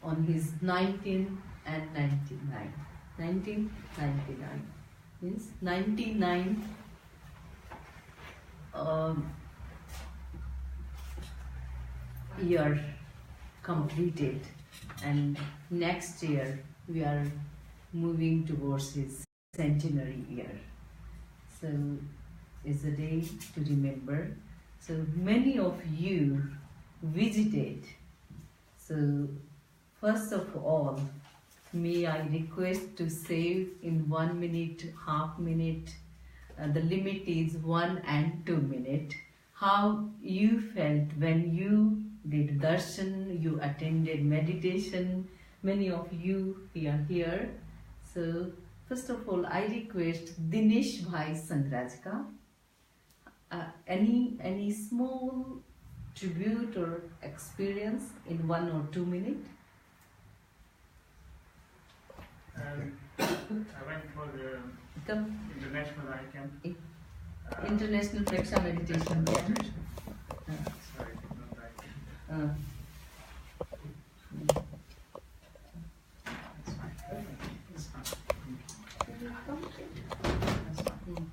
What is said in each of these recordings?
on his 1999 means 99 year completed, and next year we are moving towards his centenary year. So it's a day to remember. So many of you visited. So first of all, may I request to save in 1 minute, half minute. The limit is 1 and 2 minutes. How you felt when you did darshan, you attended meditation. Many of you are here. So first of all, I request Dinesh Bhai Sangraj ka any small tribute or experience in 1 or 2 minutes. I went for the international eye camp. International Praksha meditation. Sorry, not right. That's fine.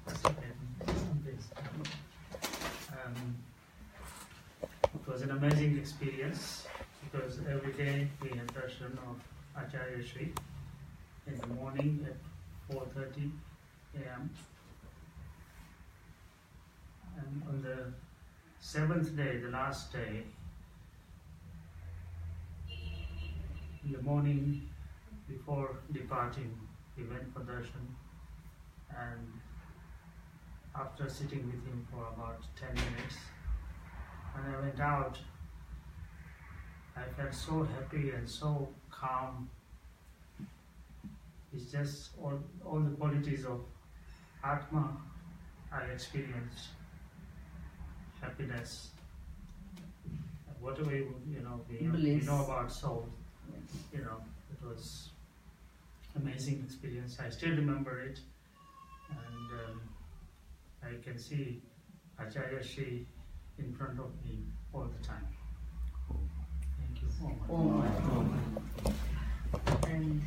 That's fine. It was an amazing experience because every day we had darshan of Acharya Shri in the morning at 4:30 a.m. And on the 7th day, the last day, in the morning before departing, we went for darshan, and after sitting with him for about 10 minutes, when I went out, I felt so happy and so calm. It's just all the qualities of Atma I experienced. Happiness, whatever we know about soul, it was amazing experience. I still remember it, and I can see Acharya Shri in front of me all the time. Thank you. And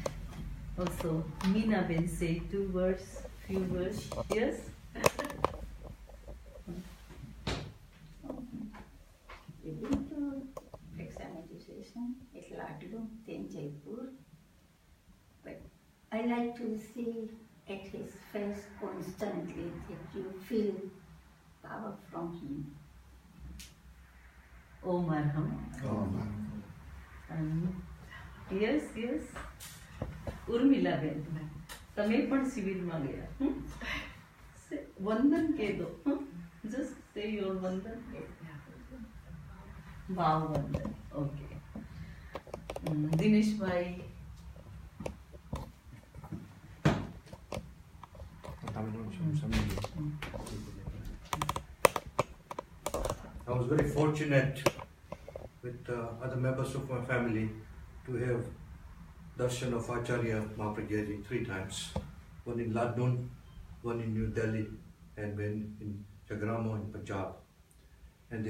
also, Meena Ben say few words. Yes. We've been to Praksha meditation at Ladlu, then Jaipur. But I like to see at his face constantly that you feel power from him. Om Arham. Yes. Urmila Ben, તમે પણ શિબિરમાં ગયા. વંદન કહી દો. Just say your વંદન. Wow, wonderful. Okay. Dinesh Bhai. I was very fortunate with other members of my family to have darshan of Acharya Mahapragya 3 times. One in Ladun, one in New Delhi, and one in Jagramo in Punjab. And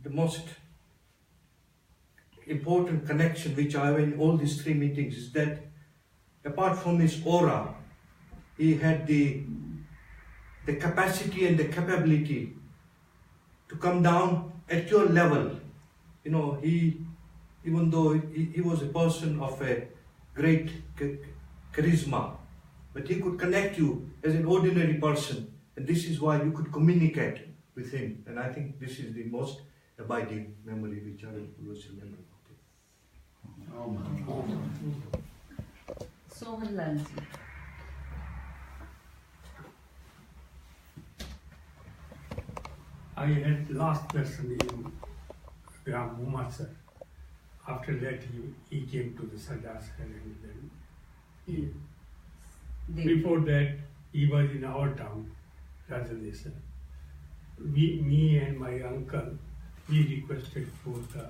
the most important connection which I have in all these 3 meetings is that apart from his aura, he had the capacity and the capability to come down at your level. Even though he was a person of a great charisma, but he could connect you as an ordinary person, and this is why you could communicate with him. And I think this is the most abiding memory which I will always remember. Sohan Lalji. I had last person in Ram Mumatsar. After that, he came to the Sardar and then before that, he was in our town, Rajadesa. Me and my uncle, we requested for the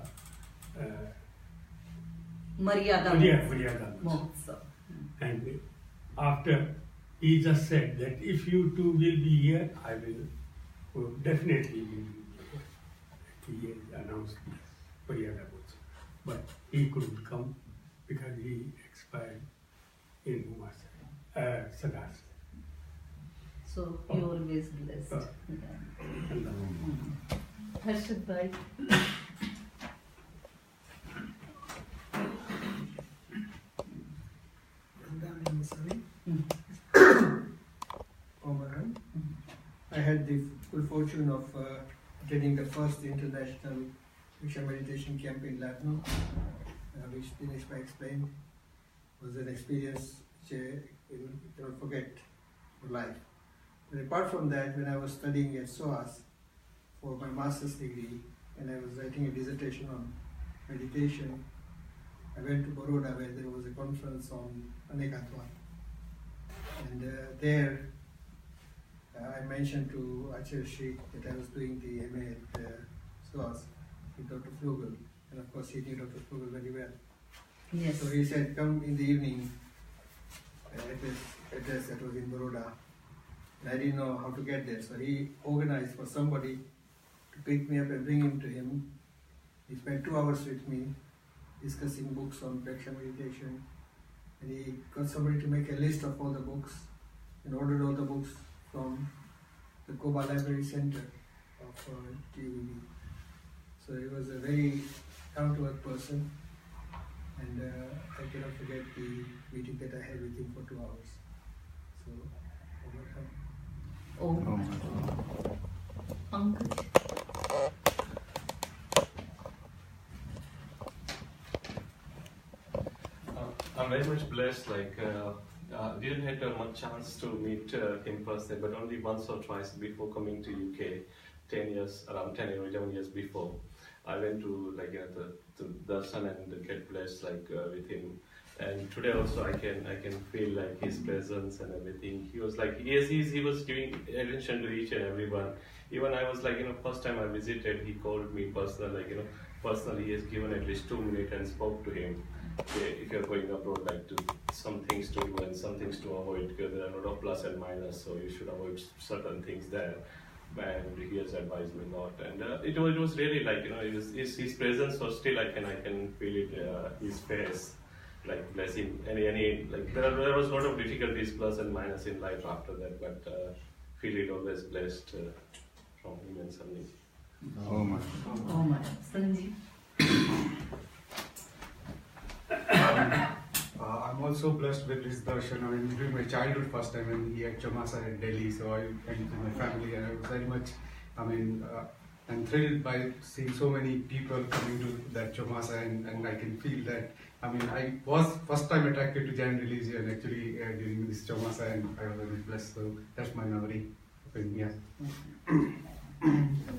Maryada Mahotsav. And after, he just said that if you two will be here, I will definitely will be here. He announced this. Mahaprayana also. But he couldn't come because he expired in Sadas. So you always blessed. Harshad bhai. I had the good fortune of attending the first international Viksha meditation camp in Lucknow, which Dinesh Bhai explained was an experience which I will never forget for life. But apart from that, when I was studying at SOAS for my master's degree, and I was writing a dissertation on meditation, I went to Baroda where there was a conference on Anekatva. And there I mentioned to Acharya that I was doing the MA at SOAS with Dr. Flugel, and of course he knew Dr. Flugel very well. Yes. So he said, come in the evening at this address that was in Baroda. And I didn't know how to get there, so he organized for somebody to pick me up and bring him to him. He spent 2 hours with me discussing books on Praksha meditation, and he got somebody to make a list of all the books and ordered all the books from the Koba Library Center of TUB. So he was a very down-to-earth person, and I cannot forget the meeting that I had with him for 2 hours. So, welcome. Oh, Pankaj. I'm very much blessed, didn't have much chance to meet him personally, but only once or twice before coming to UK, 10 years, around 10 or 11 years before. I went to the darshan and get blessed with him. And today also I can feel like his presence and everything. He was like, yes, he was giving attention to each and everyone. Even I was first time I visited, he called me personally, personally he has given at least 2 minutes and spoke to him. If you're going abroad, to some things to do and some things to avoid, because there are a lot of plus and minus, so you should avoid certain things there. And he has advised me a lot, and it was really his presence was still I can feel it, his face, blessing. There was a lot of difficulties, plus and minus in life after that, but feel it always blessed from him and Samani. Oh my, Sanjeev. I'm also blessed with this darshan. I mean, during my childhood first time when he had Chamasa in Delhi, so I went with my family and I was very much, I'm thrilled by seeing so many people coming to that Chamasa, and I can feel that. I mean, I was first time attracted to Jain religion actually during this Chamasa, and I was very blessed. So that's my memory of him. Yeah.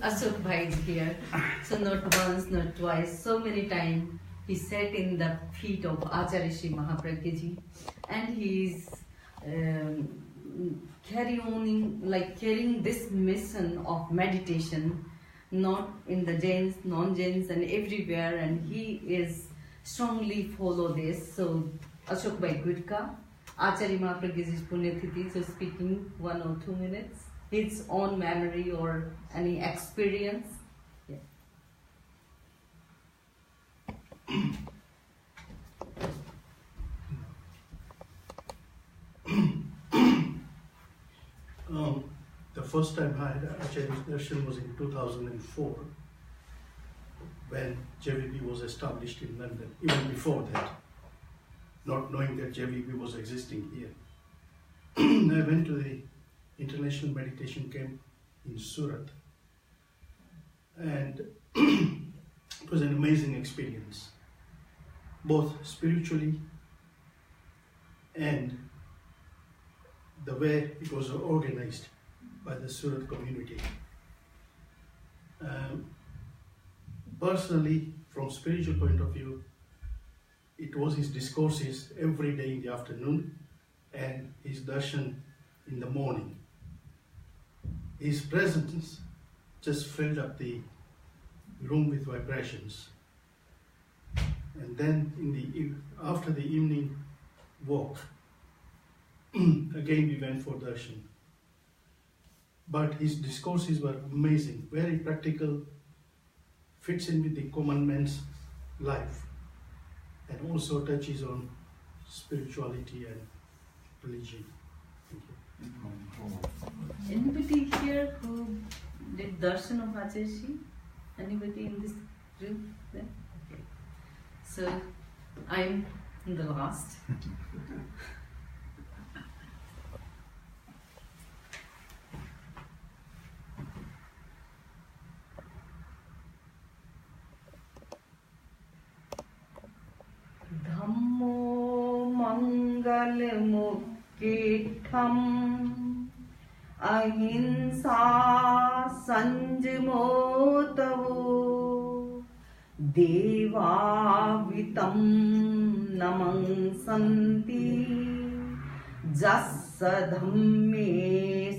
Ashok Bhai is here. So not once, not twice, so many times. He sat in the feet of Acharya Mahapragya, and he is carrying this mission of meditation, not in the Jains, non-Jains, and everywhere, and he is strongly follow this. So Ashok Bhai Gurka, Acharya Mahapragya's Punyatithi, so speaking 1 or 2 minutes, his own memory or any experience. The first time I had Acharya's darshan was in 2004 when JVP was established in London, even before that, not knowing that JVP was existing here. I went to the International Meditation Camp in Surat, and it was an amazing experience, both spiritually and the way it was organized by the Surat community. Personally, from spiritual point of view, it was his discourses every day in the afternoon and his darshan in the morning. His presence just filled up the room with vibrations. And then after the evening walk, again we went for darshan. But his discourses were amazing, very practical, fits in with the common man's life and also touches on spirituality and religion. Thank you. Anybody here who did darshan of Acharya? Anybody in this group? Yeah? Okay. So I'm the last. Dhammo mangal mukkham ahimsa sanjamo tavo devavitam namang santi jassa dhamme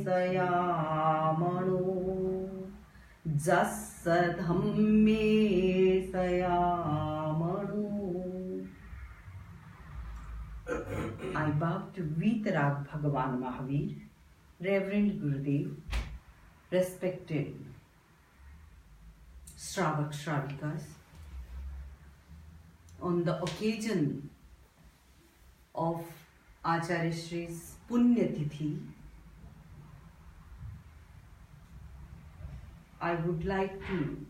sayamano jassa dhamme sayamano. I bow to Vitarag Bhagavan Mahavir, Reverend Gurudev, respected Shravak Shravikas, on the occasion of Acharya Shri's Punya Tithi. I would like to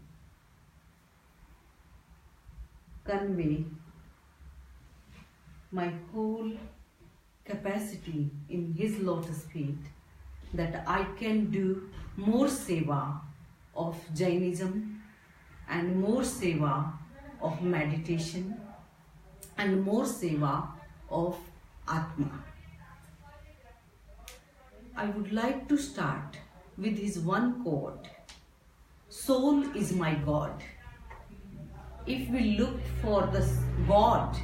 convey my whole capacity in his lotus feet, that I can do more seva of Jainism and more seva of meditation and more seva of Atma. I would like to start with his one quote: soul is my God. If we look for the God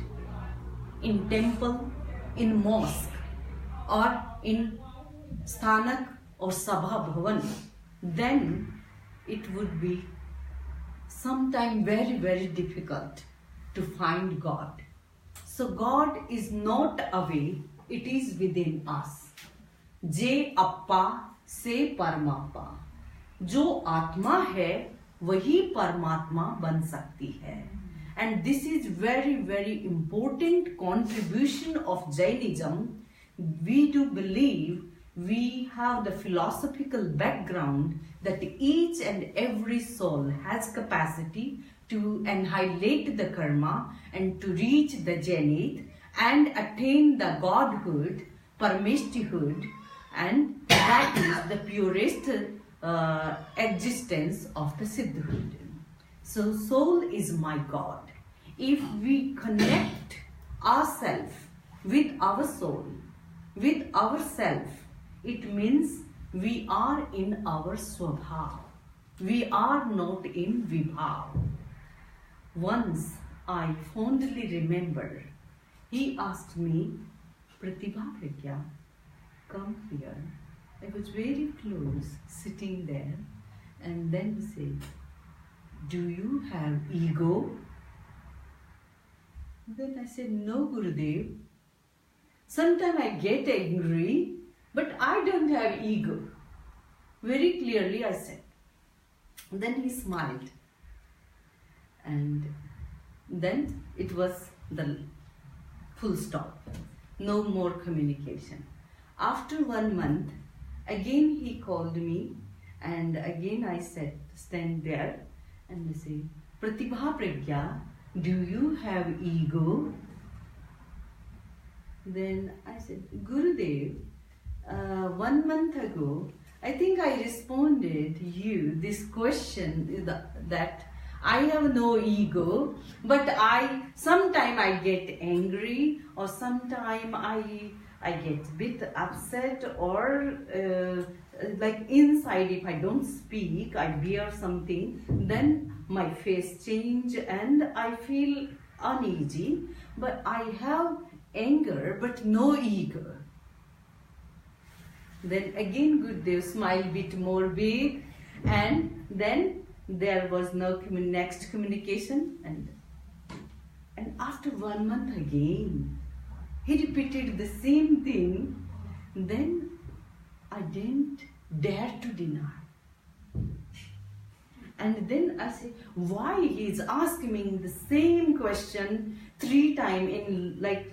in temple, in mosque, or in sthanak or sabha bhavan, then it would be sometime very, very difficult to find God. So God is not away, it is within us. Je appa se parmappa. जो आत्मा है वही परमात्मा बन सकती है. And this is very, very important contribution of Jainism. We do believe, we have the philosophical background that each and every soul has capacity to annihilate the karma and to reach the zenith and attain the godhood, Parameshtihood, and that is the purest existence of the Siddhahood. So soul is my God. If we connect ourselves with our soul, with ourself, it means we are in our swabhav. We are not in vibhav. Once I fondly remember, he asked me, Pratibha, Pragya, come here. I was very close, sitting there, and then said, do you have ego? Then I said, no, Gurudev. Sometimes I get angry, but I don't have ego. Very clearly I said. Then he smiled. And then it was the full stop. No more communication. After 1 month, again he called me, and again I said, stand there, and I say, Pratibha Pragya, do you have ego? Then I said, Gurudev, 1 month ago, I think I responded you this question that I have no ego, but sometime I get angry, or sometime I get a bit upset, or like inside, if I don't speak, I bear something, then my face change and I feel uneasy, but I have anger but no ego. Then again Gurudev smiled a bit more big, and then there was no next communication, and after 1 month again he repeated the same thing. Then I didn't dare to deny. And then I say, why he's asking me the same question 3 times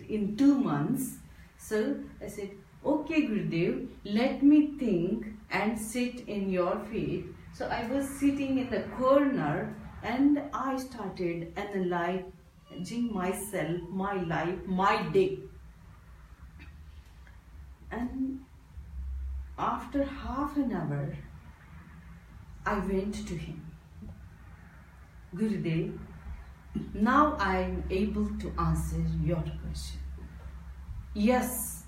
in 2 months? So I said, okay Gurudev, let me think and sit in your feet. So I was sitting in the corner and I started analyzing myself, my life, my day. And after half an hour, I went to him. Gurudev, now I am able to answer your question. Yes,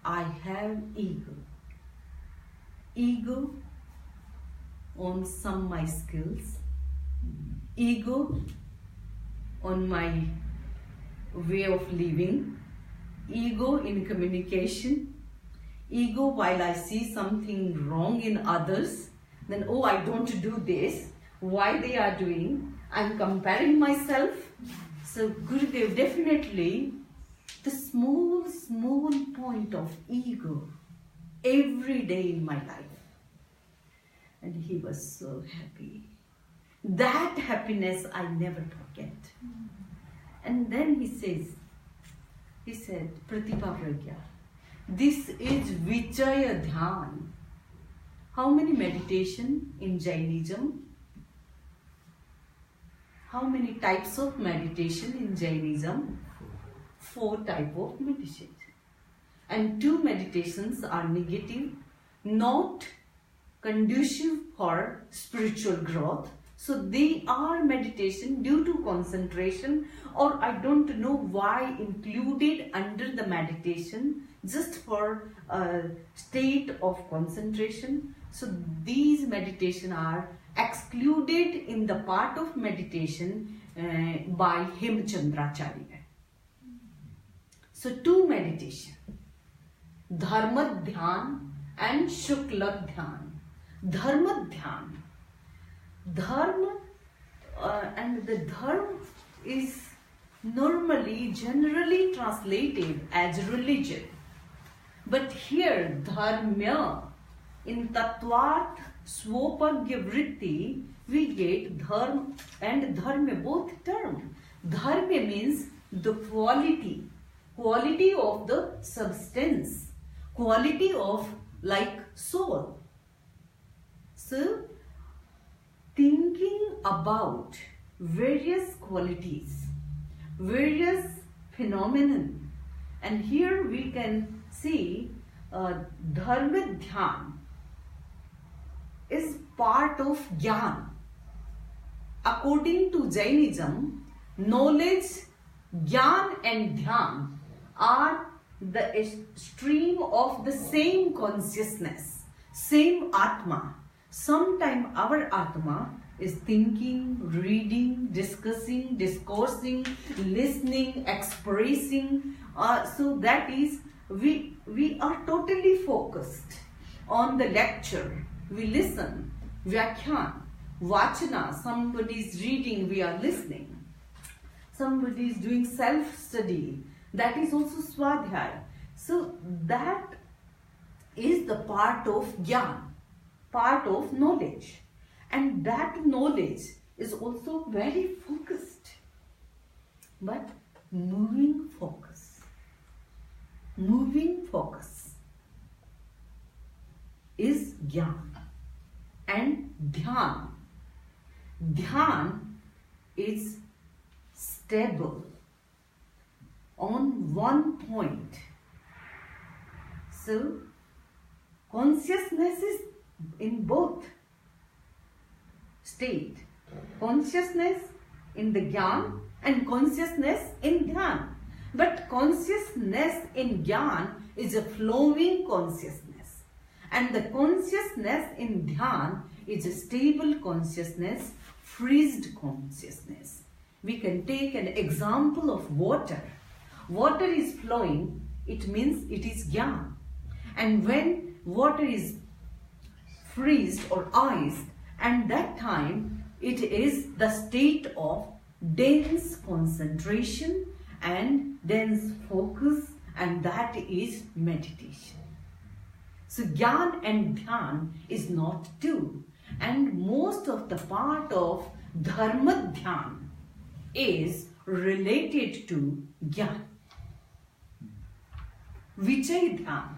I have ego. Ego on some my skills, ego on my way of living, ego in communication, ego while I see something wrong in others, then oh, I don't do this, why they are doing, I'm comparing myself. So Gurudev, definitely the small point of ego every day in my life. And he was so happy. That happiness I never forget. And then he said, Pratibha Pragya, this is Vichaya Dhyan. How many meditation in Jainism? How many types of meditation in Jainism? 4 types of meditation. And 2 meditations are negative, not conducive for spiritual growth. So they are meditation due to concentration, or I don't know why included under the meditation just for a state of concentration. So these meditation are excluded in the part of meditation by Acharya. So 2 meditation, Dharma Dhyan and Shukla Dhyan. Dharma Dhyan. Dharma and the Dharma is generally translated as religion. But here Dharma, in Tattvarth Swapagya Vritti, we get Dharma and Dharma, both terms. Dharma means the quality of the substance, quality of like soul. So, thinking about various qualities, various phenomena, and here we can see Dharma Dhyan is part of Gyan. According to Jainism, knowledge, Gyan and Dhyan are the stream of the same consciousness, same Atma. Sometimes our Atma is thinking, reading, discussing, discoursing, listening, expressing. So that is, we are totally focused on the lecture. We listen, Vyakhyan, Vachana, somebody is reading, we are listening. Somebody is doing self-study, that is also Swadhyaya. So that is the part of Gyan, part of knowledge. And that knowledge is also very focused. But moving focus is Gyan. And Dhyan is stable on one point. So consciousness is in both state. Consciousness in the Gyan and consciousness in Dhyan. But consciousness in Gyan is a flowing consciousness. And the consciousness in Dhyan is a stable consciousness, freezed consciousness. We can take an example of water. Water is flowing, it means it is Gyan. And when water is freezed or iced, and that time it is the state of dense concentration and dense focus, and that is meditation. So Gyan and Dhyan is not 2. And most of the part of Dharma Dhyan is related to Gyan. Vichay Dhyan.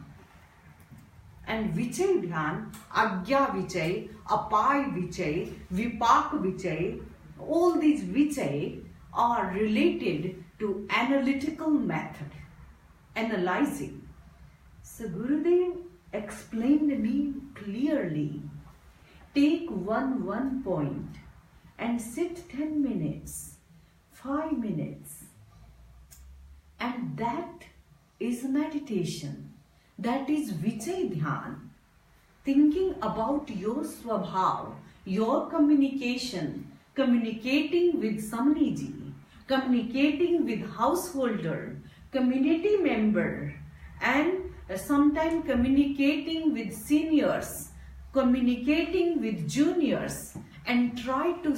And Vichay Dhyan, Agya Vichay, Apay Vichay, Vipak Vichay, all these Vichay are related to analytical method, analyzing. So Gurudev explained me clearly, take one point and sit 10 minutes, 5 minutes, and that is meditation. That is Vichay Dhyan, thinking about your swabhav, your communication, communicating with Samani ji, communicating with householder, community member, and sometimes communicating with seniors, communicating with juniors, and try to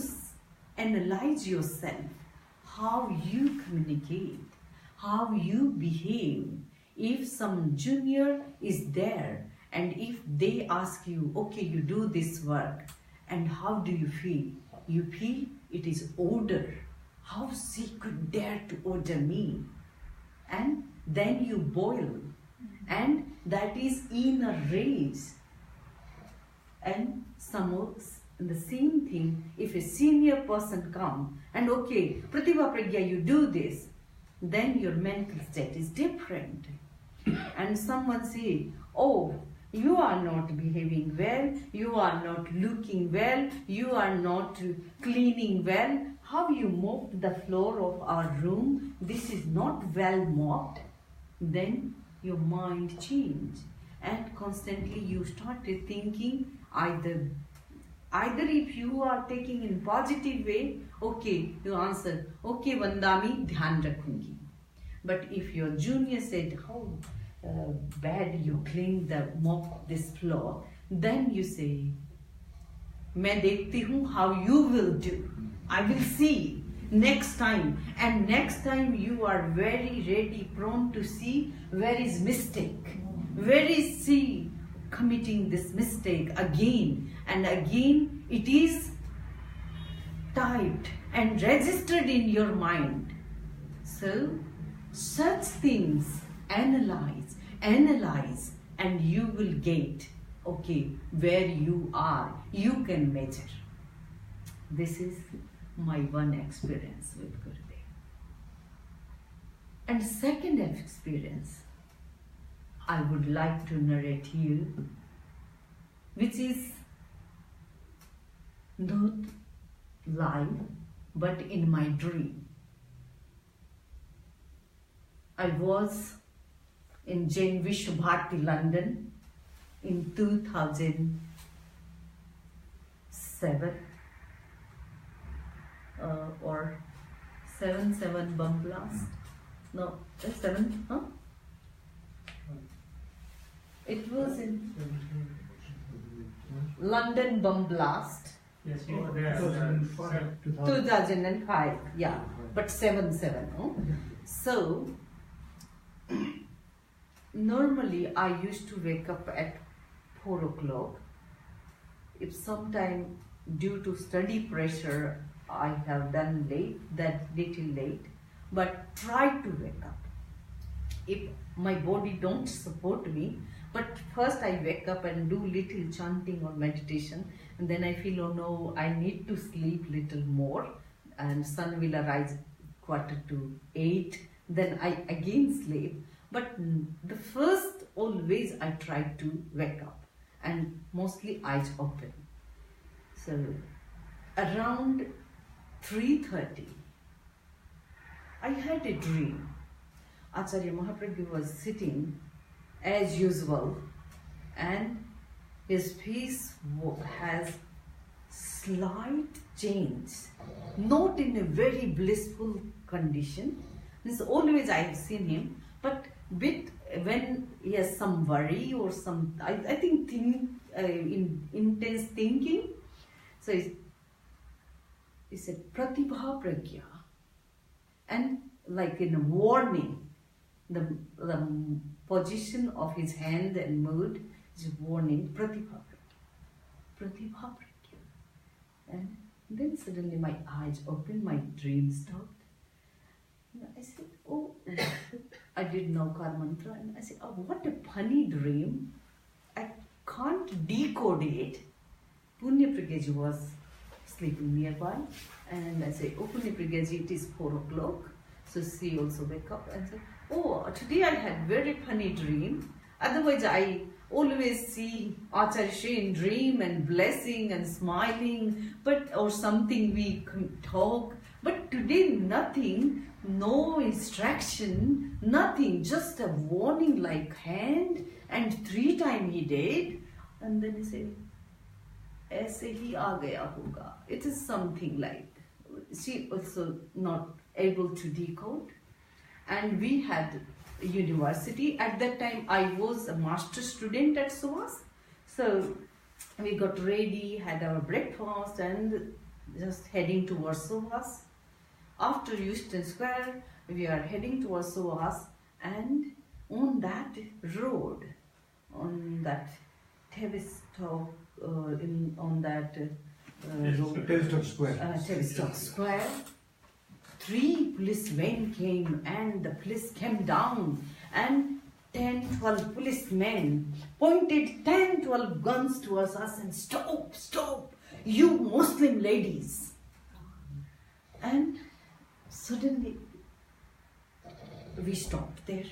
analyze yourself, how you communicate, how you behave. If some junior is there and if they ask you, okay, you do this work, and how do you feel? You feel it is order. How she could dare to order me? And then you boil, and that is in a rage. And the same thing, if a senior person come and okay, Pratibha Pragya, you do this, then your mental state is different. And someone say, oh, you are not behaving well, you are not looking well, you are not cleaning well, how you mopped the floor of our room, this is not well mopped. Then your mind changed, and constantly you started thinking either if you are taking in positive way, okay, you answer, okay, Vandami, dhyan rakhungi. But if your junior said, how bad you clean the mop this floor, then you say, मैं देखती हूँ how you will do. I will see next time. And next time you are very ready, prone to see where is mistake. Where is she committing this mistake again and again? It is typed and registered in your mind. So such things analyze, and you will get, okay, where you are, you can measure. This is my one experience with Gurudev. And second experience, I would like to narrate here, which is not live, but in my dream. I was in Jain Vishwa Bharati, London in 2007 or 7 bomb blast. No, 7, huh? It was in London bomb blast. Yes, you were there. 2005, yeah, but 7. Huh? So, normally I used to wake up at 4 o'clock. If sometime due to study pressure I have done late, that little late, but try to wake up. If my body don't support me, but first I wake up and do little chanting or meditation, and then I feel, oh no, I need to sleep little more, and sun will arise 7:45, then I again sleep. But the first, always I try to wake up, and mostly eyes open. So around 3:30, I had a dream. Acharya Mahapragya was sitting as usual, and his face has slight change, not in a very blissful condition. This always I have seen him, but bit when he has some worry or some, I think intense thinking. So he said, Pratibha Pragya, and like in a warning, the position of his hand and mood is warning, Pratibha Pragya, Pratibha Pragya. And then suddenly my eyes opened, my dream stopped. And I said, oh, I did know Kar Mantra. And I said, oh, what a funny dream. I can't decode it. Pragyaji was sleeping nearby. And I said, oh, Pragyaji, it is 4 o'clock. So she also wake up and said, oh, today I had very funny dream. Otherwise, I always see Acharya in dream and blessing and smiling, or something we can talk. But today nothing, no instruction, nothing, just a warning like hand, and 3 times he did. And then he said, aise hi aa gaya hoga. It is something like, she also not able to decode. And we had university. At that time, I was a master student at SOAS. So we got ready, had our breakfast, and just heading towards SOAS. After Euston Square, we are heading towards SOAS, and on that road, on that Tavistock, Tavistock Square. Tavistock Square, 3 policemen came, and the police came down, and 10-12 policemen pointed 10-12 guns towards us and stop, you Muslim ladies. And suddenly we stopped there.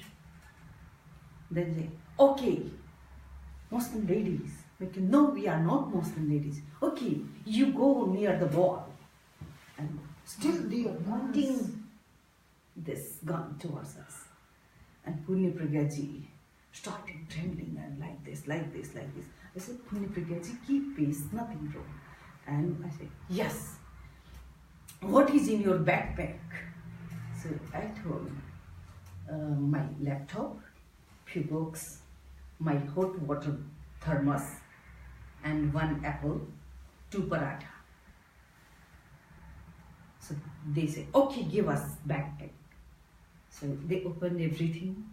Then they, okay, Muslim ladies. Like, no, we are not Muslim ladies. Okay, you go near the wall. And still they are pointing this gun towards us. And Pragyaji started trembling and like this. I said, Pragyaji, keep peace, nothing wrong. And I said, yes. What is in your backpack? So I told him, my laptop, few books, my hot water thermos, and 1 apple, 2 paratha. So they said, okay, give us backpack. So they opened everything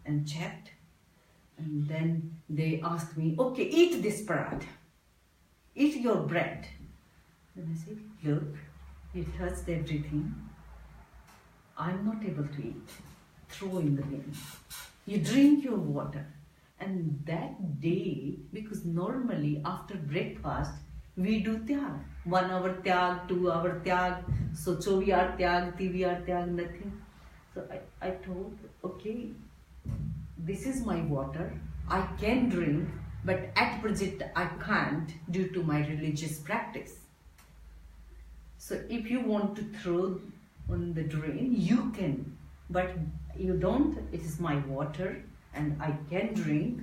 and checked. And then they asked me, okay, eat this paratha. Eat your bread. Then I said, look, you touched everything. I'm not able to eat. Throw in the bin. You drink your water. And that day, because normally after breakfast, we do tyag. 1 hour tyag, 2 hour tyag, so 24 hour tyag, 3 hour tyag, nothing. So I told, okay, this is my water. I can drink, but at present I can't due to my religious practice. So if you want to throw on the drain, you can, but you don't. It is my water and I can drink,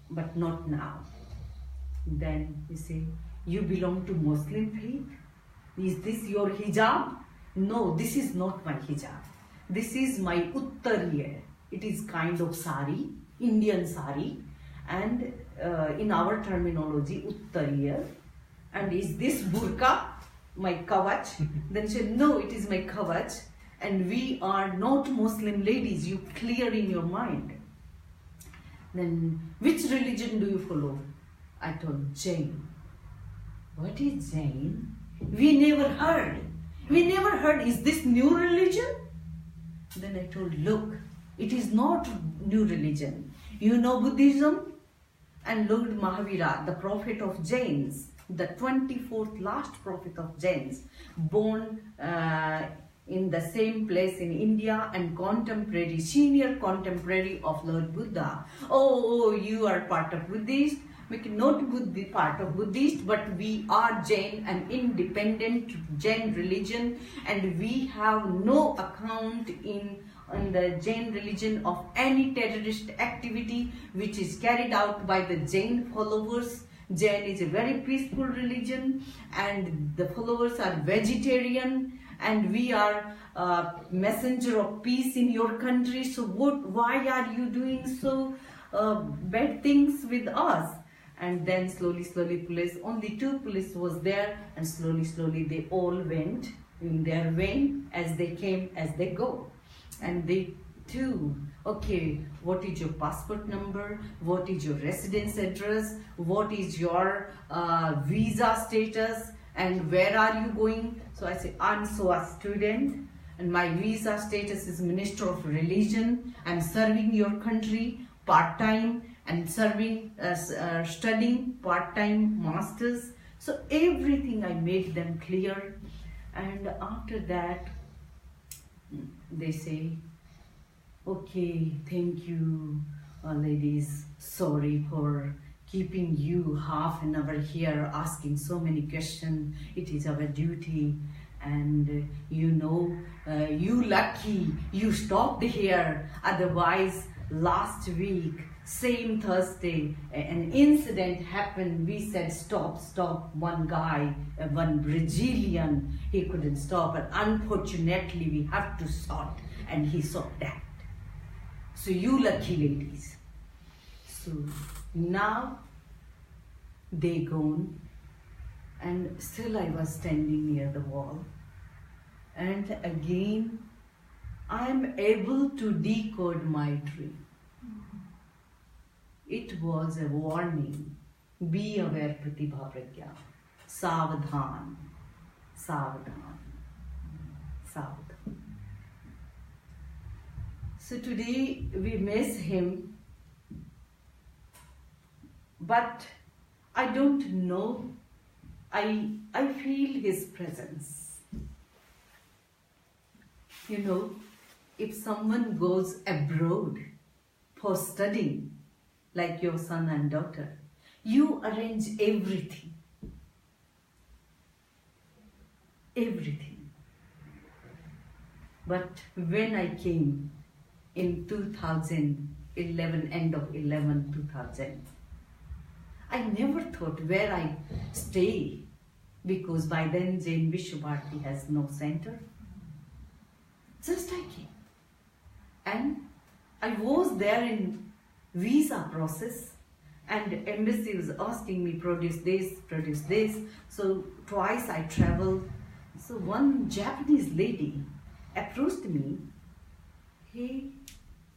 but not now. Then you say, you belong to Muslim faith? Is this your hijab? No, this is not my hijab. This is my Uttariya. It is kind of sari, Indian sari, and in our terminology, Uttariya. And is this burqa, my kavach? Then she said, no, it is my kavach. And we are not Muslim ladies, you clear in your mind. Then, which religion do you follow? I told, Jain. What is Jain? We never heard. We never heard, is this new religion? Then I told, look, it is not new religion. You know Buddhism? And Lord Mahavira, the prophet of Jains, the 24th last prophet of Jains, born in the same place in India and contemporary, senior contemporary of Lord Buddha. Oh, you are part of Buddhist. We cannot be part of Buddhist, but we are Jain, an independent Jain religion, and we have no account in the Jain religion of any terrorist activity which is carried out by the Jain followers. Jain is a very peaceful religion and the followers are vegetarian, and we are messenger of peace in your country. So why are you doing so bad things with us? And then slowly police, only 2 police was there, and slowly they all went in their way, as they came, as they go. And they too. Okay, what is your passport number? What is your residence address? What is your visa status? And where are you going? So I say, I'm so a student, and my visa status is Minister of Religion. I'm serving your country part-time and serving, studying part-time masters. So everything I made them clear. And after that, they say, okay, thank you, ladies. Sorry for keeping you half an hour here asking so many questions. It is our duty. And you know, you lucky you stopped here. Otherwise, last week, same Thursday, an incident happened. We said, stop, stop. One guy, one Brazilian, he couldn't stop. And unfortunately, we have to stop. And he saw that. So you lucky ladies. So now they gone. And still I was standing near the wall. And again, I am able to decode my dream. It was a warning. Be aware, Pratibha Pragya. Savadhan. Savadhan. Savadhan. So today we miss him. But I don't know. I feel his presence. You know, if someone goes abroad for studying, like your son and daughter, you arrange everything. Everything. But when I came in 2011, end of 2000, I never thought where I stay, because by then Jain Vishwabharati has no center. Just I came. And I was there in visa process, and embassy was asking me, produce this. So twice I traveled. So one Japanese lady approached me, hey,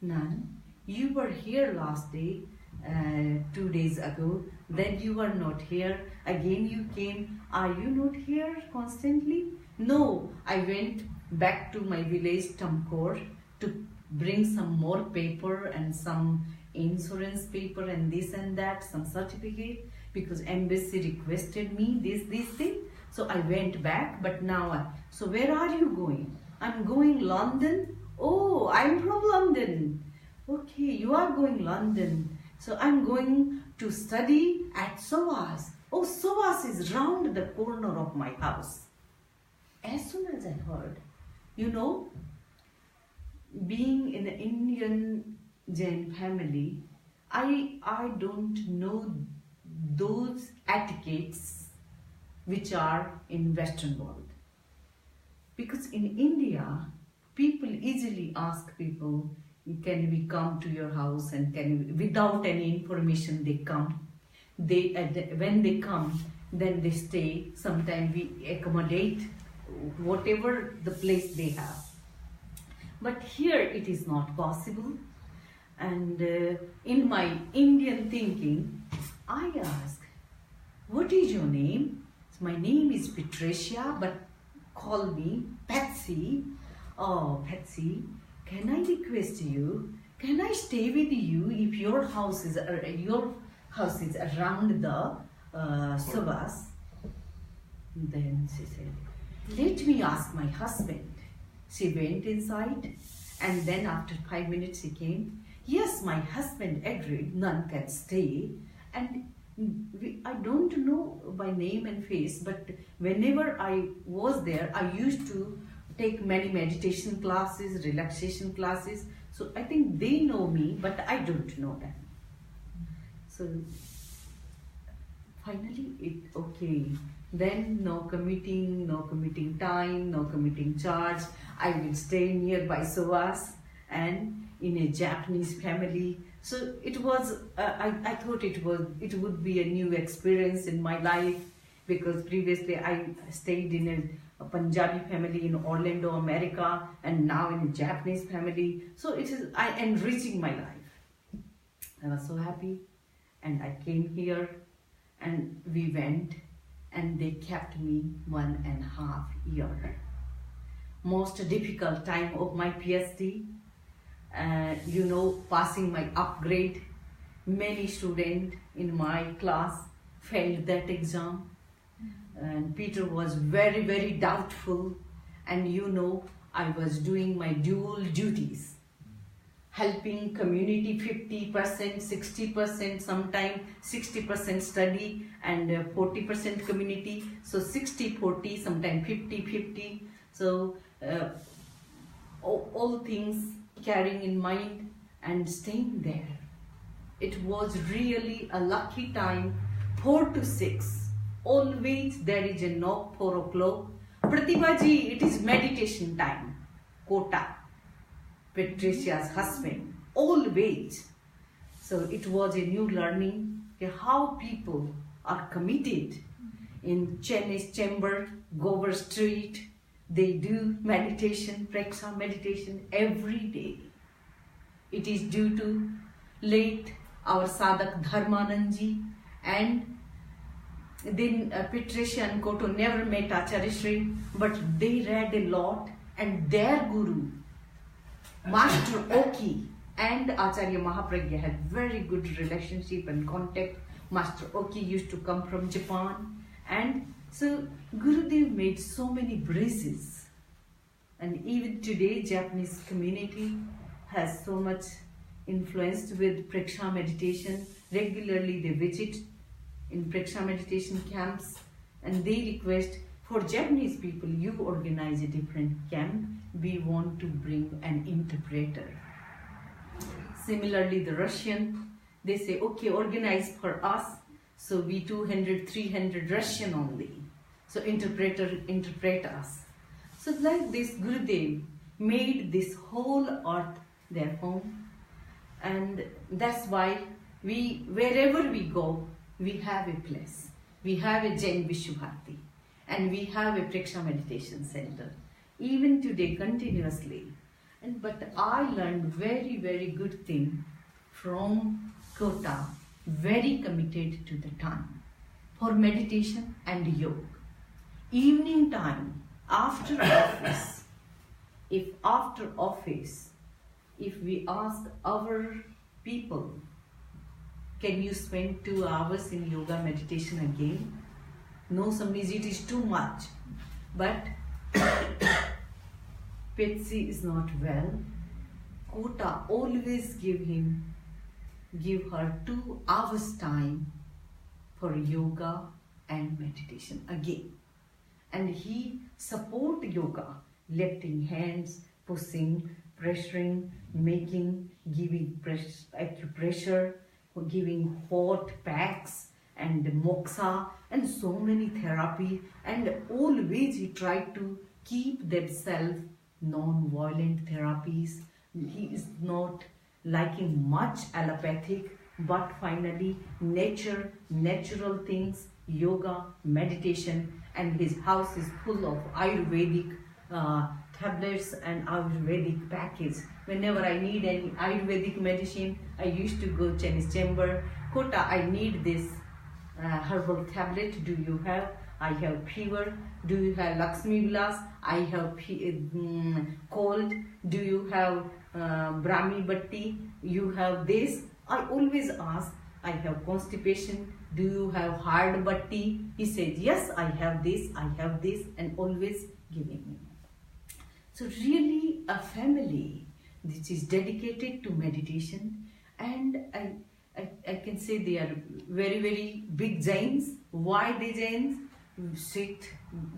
Nan, you were here last day, 2 days ago, then you were not here, again you came, are you not here constantly? No, I went back to my village Tamkor to bring some more paper and some insurance paper and this and that, some certificate, because embassy requested me this thing. So I went back, but now so where are you going? I'm going London. Oh, I'm from London. Okay, you are going London. So I'm going to study at SOAS. Oh, SOAS is round the corner of my house. As soon as I heard, you know, being in an Indian Jain family, I don't know those etiquettes which are in Western world. Because in India, people easily ask people, can we come to your house, and can we, without any information they come. When they come, then they stay. Sometimes we accommodate whatever the place they have. But here it is not possible. And in my Indian thinking, I ask, what is your name? So my name is Patricia, but call me Patsy. Oh, Patsy, can I request you? Can I stay with you if your house is around the Savas? Then she said, let me ask my husband. She went inside, and then after 5 minutes she came. Yes, my husband agreed, none can stay. And I don't know by name and face, but whenever I was there, I used to take many meditation classes, relaxation classes. So I think they know me, but I don't know them. So finally, okay. Then no commuting time, no commuting charge. I will stay nearby SOAS and in a Japanese family. So it was, I thought it would be a new experience in my life, because previously I stayed in a Punjabi family in Orlando, America, and now in a Japanese family. So it is enriching my life. I was so happy, and I came here, and we went, and they kept me 1.5 years. Most difficult time of my PhD, passing my upgrade. Many students in my class failed that exam, and Peter was very, very doubtful, and I was doing my dual duties, helping community 50%, 60%, sometimes 60% study and 40% community, so 60-40, sometimes 50-50. So all things carrying in mind and staying there. It was really a lucky time, 4 to 6. Always there is a knock, 4 o'clock. Pratibha ji, it is meditation time. Kota, Patricia's husband, always. So it was a new learning how people are committed in Chinese chamber, Gover Street. They do meditation, Praksha meditation every day. It is due to late our Sadhak Dharmanandji, and then Patricia and Koto never met Acharya, but they read a lot, and their guru, Master Oki, and Acharya Mahapragya had very good relationship and contact. Master Oki used to come from Japan, and so Gurudev made so many bridges, and even today Japanese community has so much influenced with Praksha meditation. Regularly they visit in Praksha meditation camps, and they request for Japanese people, you organize a different camp, we want to bring an interpreter. Similarly the Russian, they say okay, organize for us, so we 200, 300 Russian only, so interpreter interpret us. So like this, Gurudev made this whole earth their home, and that's why wherever we go, we have a place. We have a Jain Vishwabharati, and we have a Praksha meditation center, even today continuously. But I learned very, very good thing from Kota, very committed to the time for meditation and yoga. Evening time, after office, if we ask our people, can you spend 2 hours in yoga meditation again? No, Samani, it is too much. But Petsy is not well. Kota always give her 2 hours time for yoga and meditation again. And he support yoga, lifting hands, pushing, pressuring, making, giving acupressure, giving hot packs and moksha and so many therapy, and always he tried to keep themselves non-violent therapies. He is not liking much allopathic, but finally natural things, yoga, meditation, and his house is full of Ayurvedic tablets and Ayurvedic package. Whenever I need any Ayurvedic medicine, I used to go Chinese chamber. Kota, I need this herbal tablet. Do you have? I have fever. Do you have Lakshmi Vilas? I have cold. Do you have Brahmi Bhatti? You have this? I always ask. I have constipation. Do you have hard Bhatti? He said, yes, I have this, and always giving me. So really a family which is dedicated to meditation, and I can say they are very, very big Jains. Why they Jains? Strict,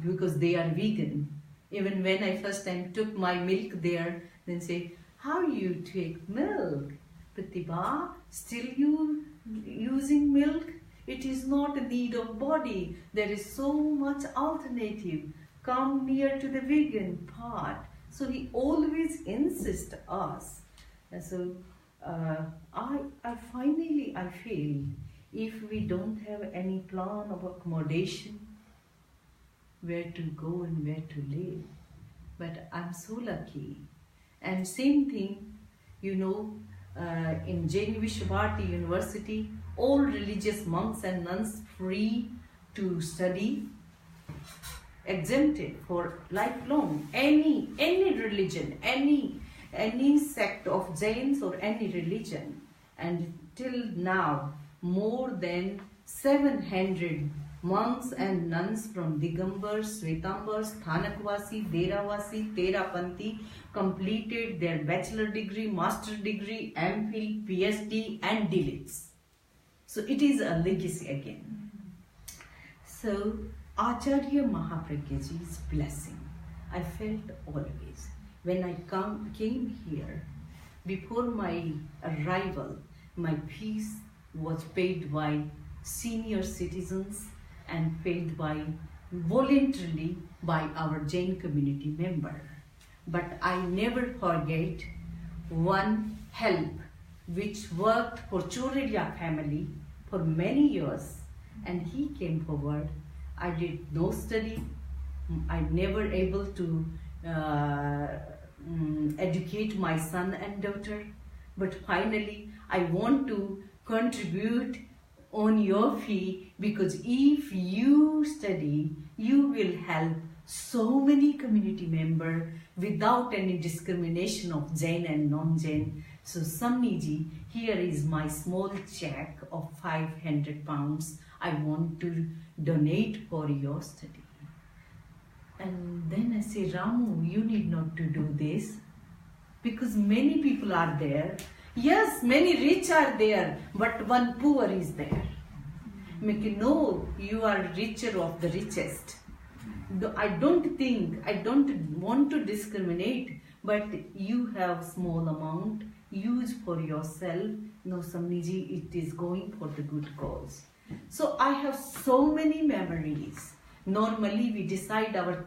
because they are vegan. Even when I first time took my milk there, then say, how you take milk? Pratibha, still you using milk? It is not a need of body. There is so much alternative. Come near to the vegan part. So he always insists us. And so I finally feel if we don't have any plan of accommodation, where to go and where to live. But I'm so lucky. And same thing, in Jain Vishwabharati University, all religious monks and nuns free to study, exempted for lifelong. Any religion, any sect of Jains or any religion. And till now, more than 700 monks and nuns from Digambars, Svetambars, Thanakvasi, Deravasi, Terapanthi completed their bachelor degree, master degree, MPhil, PhD and DLits. So it is a legacy again. So Acharya Mahapragyaji's blessing, I felt always. When I came here, before my arrival, my fees was paid by senior citizens and paid voluntarily by our Jain community member. But I never forget one help which worked for Choreria family for many years, and he came forward. I did no study. I never able to educate my son and daughter, but finally I want to contribute on your fee, because if you study, you will help so many community members without any discrimination of Jain and non-Jain. So Samani ji, here is my small check of 500 pounds. I want to donate for your study. And then I say, Ramu, you need not to do this, because many people are there. Yes, many rich are there, but one poor is there. No, you are richer of the richest. I don't want to discriminate, but you have small amount, use for yourself. No, Samniji, it is going for the good cause. So I have so many memories. Normally we decide our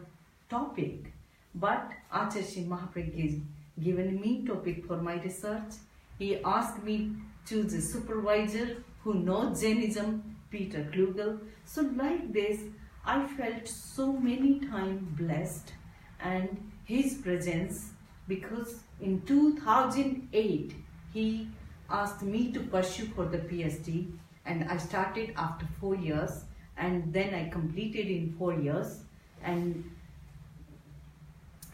topic, but Acharya Mahapragya has given me topic for my research. He asked me to choose a supervisor who knows Jainism, Peter Klugel. So like this, I felt so many times blessed and his presence, because in 2008, he asked me to pursue for the PhD, and I started after 4 years, and then I completed in 4 years. And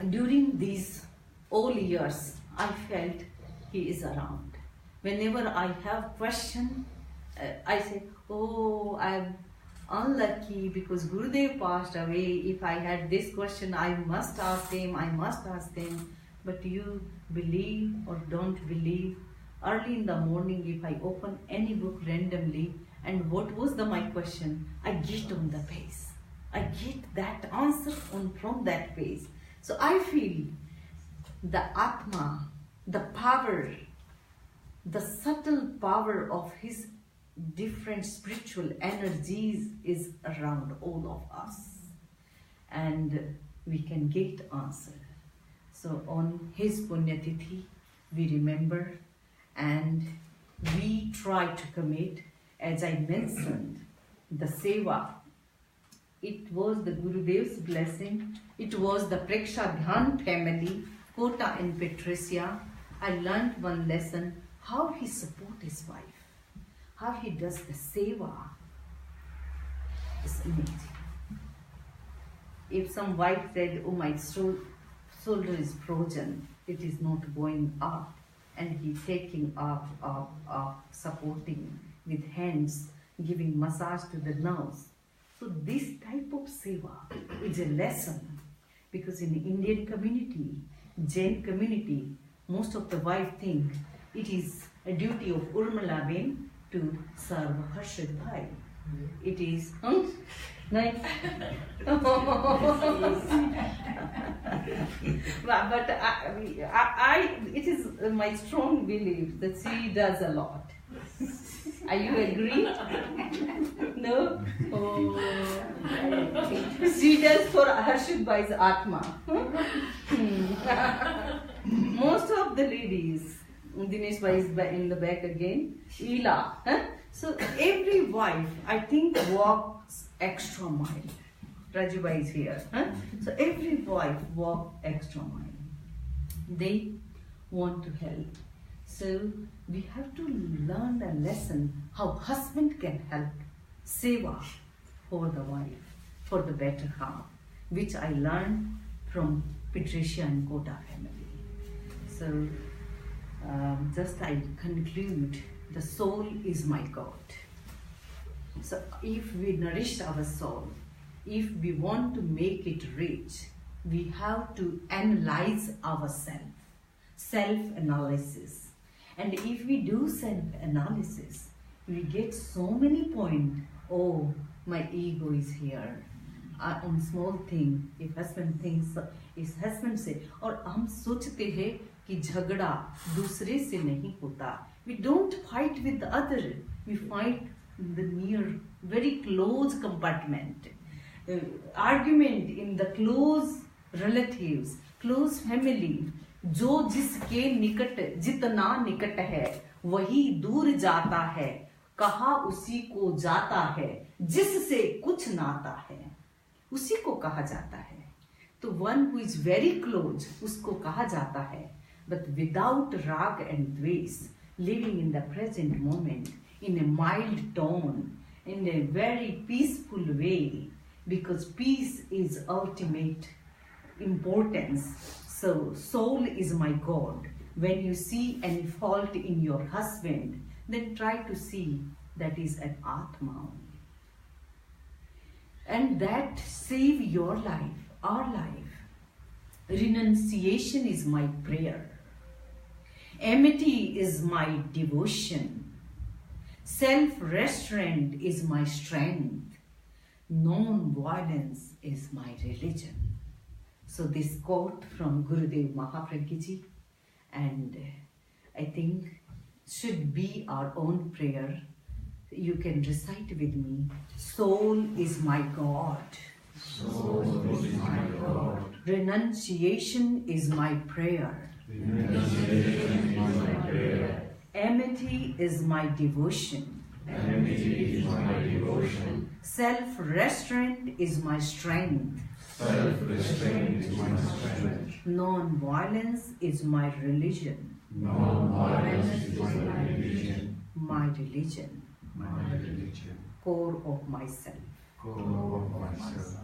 during these all years, I felt he is around. Whenever I have question, I say, oh, I'm unlucky because Gurudev passed away. If I had this question, I must ask him. But you believe or don't believe, early in the morning, if I open any book randomly, and what was my question, I get on the page. I get that answer from that page. So I feel the Atma, the power, the subtle power of his different spiritual energies is around all of us, and we can get answer. So on his Punyatithi, we remember and we try to commit. As I mentioned, the Seva, it was the Gurudev's blessing. It was the Prekshadhyan family, Kota and Patricia. I learned one lesson, how he supports his wife, how he does the Seva. It's amazing. If some wife said, oh, my shoulder is frozen, it is not going up, and he taking up, supporting with hands, giving massage to the nerves. So this type of seva is a lesson, because in the Indian community, Jain community, most of the wife think it is a duty of Urmila Ben to serve Harshad Bhai. It is, nice. But it is my strong belief that she does a lot. Are you agree? No? Oh. She does for Harshad Bhai's Atma. Most of the ladies, Dinesh Bhai is in the back again, Ila. So every wife, I think, walks extra mile. Rajubai is here. Huh? So every wife walk extra mile. They want to help. So we have to learn a lesson how husband can help seva for the wife, for the better half, which I learned from Patricia and Kota family. So just I conclude, the soul is my God. So if we nourish our soul, if we want to make it rich, we have to analyze ourselves, self-analysis. And if we do self-analysis, we get so many points. Oh, my ego is here. On small thing, if husband thinks, if husband say, और हम सोचते हैं कि झगड़ा दूसरे से नहीं होता. We don't fight with the other. We fight the near, very close compartment. Argument in the close relatives, close family. जो जिसके निकट जितना निकट है वही दूर जाता है, कहा उसी को जाता है, जिससे कुछ नाता है उसी को कहा जाता है. तो one who is very close उसको कहा जाता है. But without rag and dvesh, living in the present moment in a mild tone, in a very peaceful way, because peace is ultimate importance. So soul is my God. When you see any fault in your husband, then try to see that is an Atma only. And that save your life, our life. Renunciation is my prayer. Amity is my devotion. Self-restraint is my strength. Non-violence is my religion. So this quote from Gurudev Mahapragya, and I think should be our own prayer. You can recite with me. Soul is my God. Soul is my God. Renunciation is my prayer. Renunciation is my prayer. Amity is my devotion. Amity is my devotion. Self-restraint is my strength. Self-restraint is my strength. Non-violence is my religion. Non-violence is my religion. My religion. My religion. Core of myself. Core of myself.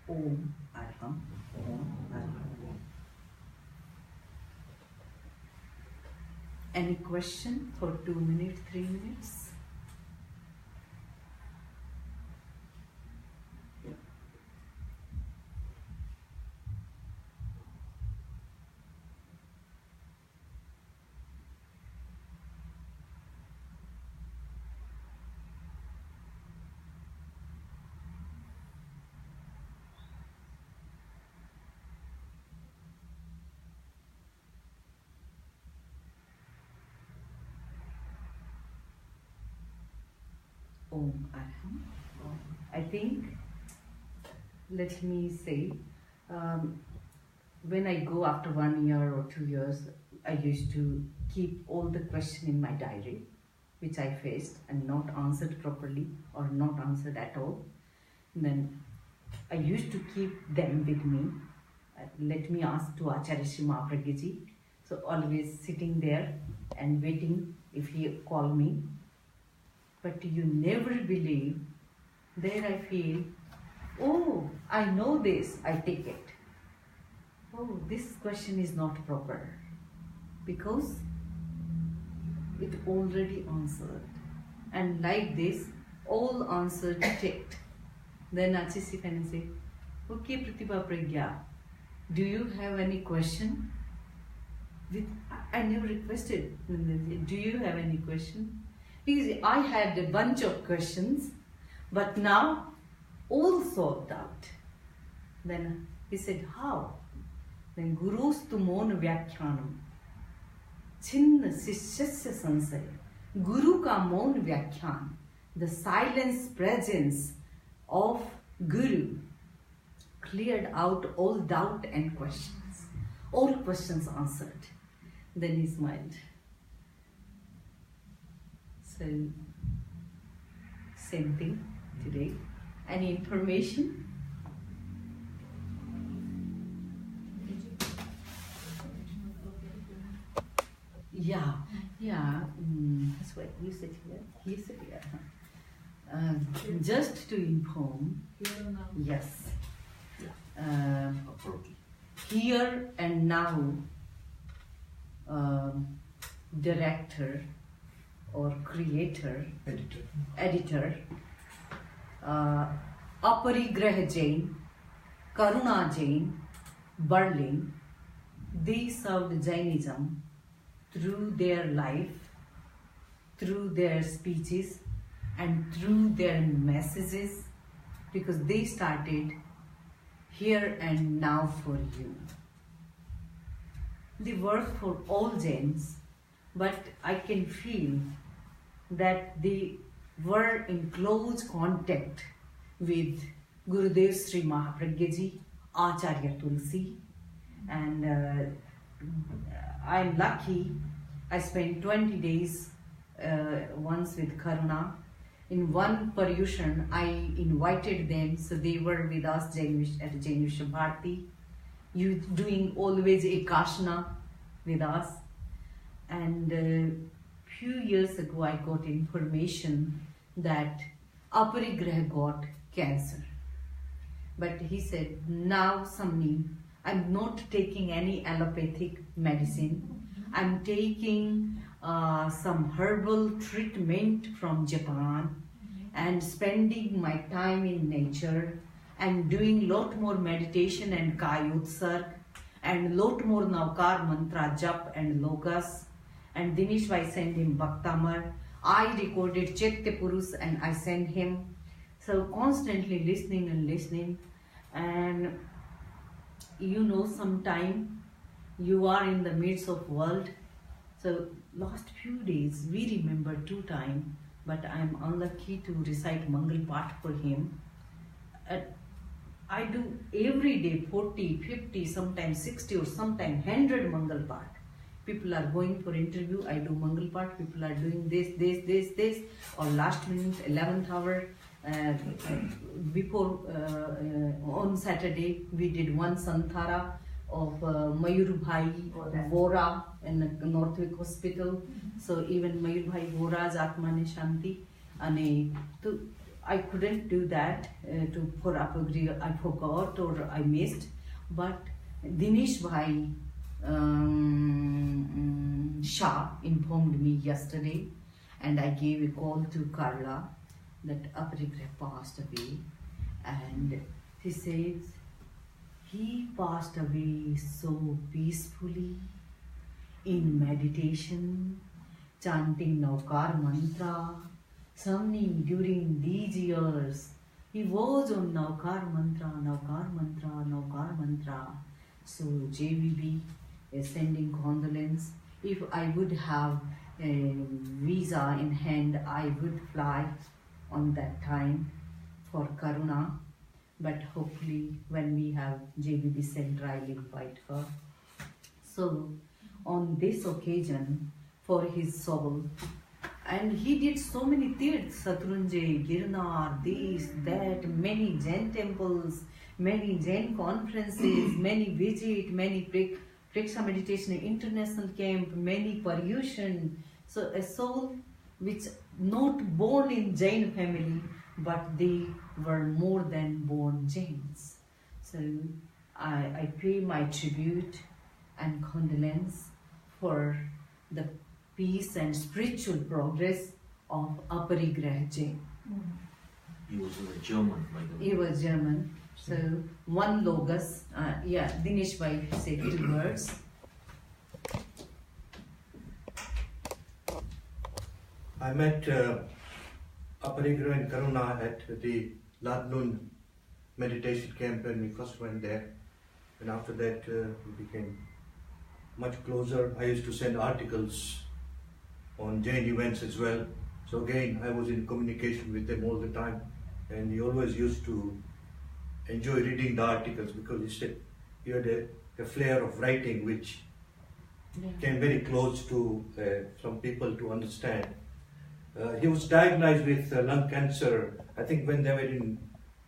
Om Arham. Om Arham. Any question for 2 minutes, 3 minutes? Om Arham. I think, let me say, when I go after 1 year or 2 years, I used to keep all the questions in my diary, which I faced and not answered properly or not answered at all. And then I used to keep them with me. Let me ask to Acharya Mahapragya. So always sitting there and waiting if he call me. But you never believe, there I feel, oh, I know this, I take it. Oh, this question is not proper. Because it already answered. And like this, all answered ticked. Then Acharya can say, okay, Pratibha Pragya, do you have any question? I never requested. Do you have any question? Because I had a bunch of questions, but now all solved out. Then he said, how? Then Guru's tu mon vyakhyanam. Chinna sishyasya sansaya. Guru ka mon vyakhyan. The silence presence of Guru cleared out all doubt and questions. All questions answered. Then he smiled. So, same thing today. Any information? Yeah. That's what you said here. He said here. Just to inform. Yes. Here and now, director or creator, editor, Aparigraha Jain, Karuna Jain, Berlin, they served Jainism through their life, through their speeches, and through their messages, because they started here and now for you. They work for all Jains, but I can feel that they were in close contact with Gurudev Sri Mahapragyaji, Acharya Tulsi, and I'm lucky. I spent 20 days once with Karuna. In one Paryushan, I invited them, so they were with us at Jainism Bharati. You doing always Ekashna with us. And few years ago, I got information that Aparigraha got cancer. But he said, now Samani, I'm not taking any allopathic medicine. I'm taking some herbal treatment from Japan and spending my time in nature and doing lot more meditation and Kayotsarg and lot more Navkar mantra jap and logas. And Dinesh Bhai sent him Bhaktamar. I recorded Chaitya Purus and I sent him. So constantly listening. And you know, sometime you are in the midst of world. So last few days we remember 2 times, but I am unlucky to recite Mangal Path for him. I do every day 40, 50, sometimes 60 or sometimes 100 Mangal Path. People are going for interview, I do Mangal Path. People are doing this. Or last minute, 11th hour, before on Saturday we did one Santhara of Mayur Bhai Vora in Northwick Hospital. So even Mayur Bhai Vora's Atma ne Shanti. And I couldn't do that for Apagriya. I forgot or I missed. But Dinesh Bhai Shah informed me yesterday, and I gave a call to Karla that Aparigraha passed away, and he says he passed away so peacefully in meditation, chanting Navkar mantra. Samani, during these years, he was on Navkar mantra. So JVB is sending condolence. If I would have a visa in hand, I would fly on that time for Karuna. But hopefully when we have JVB Center, I'll invite her. So on this occasion, for his soul, and he did so many tirths, Satrunjay, Girnar, this, that, many Jain temples, many Jain conferences, many visit, many Preksha meditation international camp, many Paryushan. So a soul which not born in Jain family, but they were more than born Jains. So I pay my tribute and condolence for the peace and spiritual progress of Aparigraha Jain. He was German, by the way. He was German. So one logos, Dinesh Bhai said 2 words. I met Aparigraha and Karuna at the Ladnun meditation camp when we first went there, and after that we became much closer. I used to send articles on Jain events as well. So again, I was in communication with them all the time, and he always used to enjoy reading the articles because he said he had a flair of writing which came very close to some people to understand. He was diagnosed with lung cancer, I think when they were in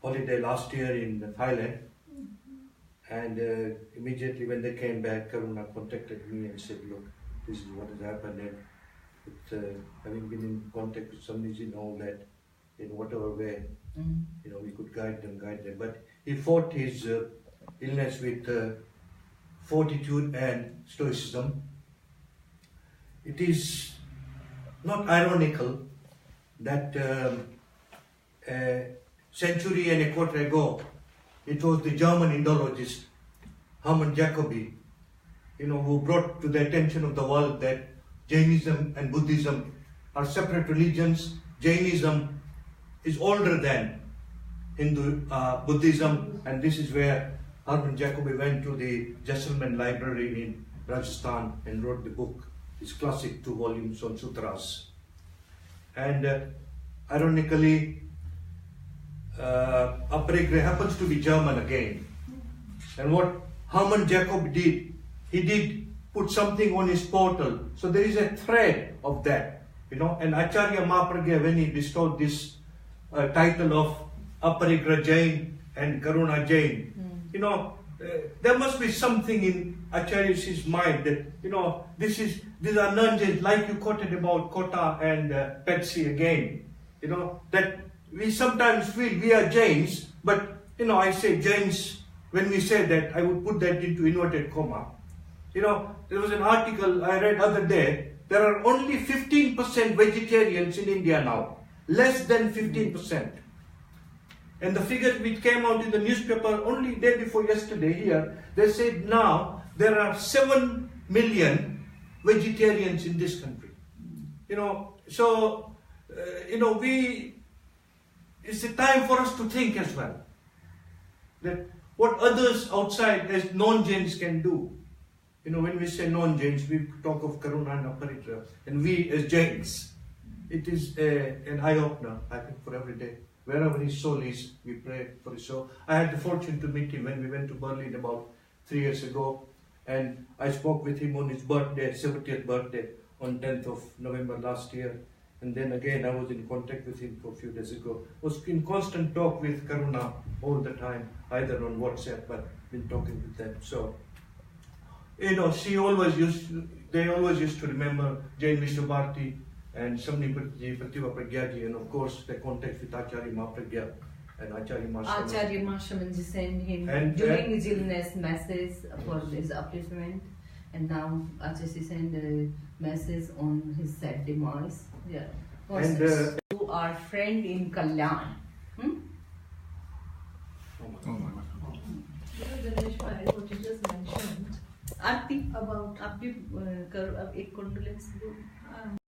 holiday last year in Thailand, and immediately when they came back, Karuna contacted me and said, look, this is what has happened, and with, having been in contact with Samani and all that, in whatever way, we could guide them. But he fought his illness with fortitude and stoicism. It is not ironical that a century and a quarter ago, it was the German Indologist Hermann Jacobi, who brought to the attention of the world that Jainism and Buddhism are separate religions. Jainism is older than Buddhism, and this is where Hermann Jacobi went to the Jesselman Library in Rajasthan and wrote the book, his classic 2 volumes on sutras. And ironically, Mahapragya happens to be German again. And what Hermann Jacob did, he did put something on his portal. So there is a thread of that, And Acharya Mahapragya, when he bestowed this title of Aparikra Jain and Karuna Jain, there must be something in Acharyas' mind that, these are non-Jains, like you quoted about Kota and Petsy again, that we sometimes feel we are Jains, but, I say Jains, when we say that, I would put that into inverted comma. There was an article I read other day, there are only 15% vegetarians in India now, less than 15%. And the figure which came out in the newspaper only day before yesterday here, they said now there are 7 million vegetarians in this country. It's a time for us to think as well, that what others outside as non-Jains can do. When we say non-Jains, we talk of Karuna and Aparitra, and we as Jains, it is an eye-opener, I think, for every day. Wherever his soul is, we pray for his soul. I had the fortune to meet him when we went to Berlin about 3 years ago, and I spoke with him on his birthday, 70th birthday, on 10th of November last year. And then again, I was in contact with him for a few days ago. I was in constant talk with Karuna all the time, either on WhatsApp, but been talking with them. So, they always used to remember Jain Vishnu Bharati and Samani Pratibha Pragyaji, and of course the contact with Acharya Mahapragya and Acharya Mahapragya. Acharya Mahapragya sent him during his illness message for his upliftment, and now Acharya sent a message on his sad demise. Yeah. And to our friend in Kalyan. Ganesh Bhai, what you just mentioned Aarti about आप भी एक condolence दो.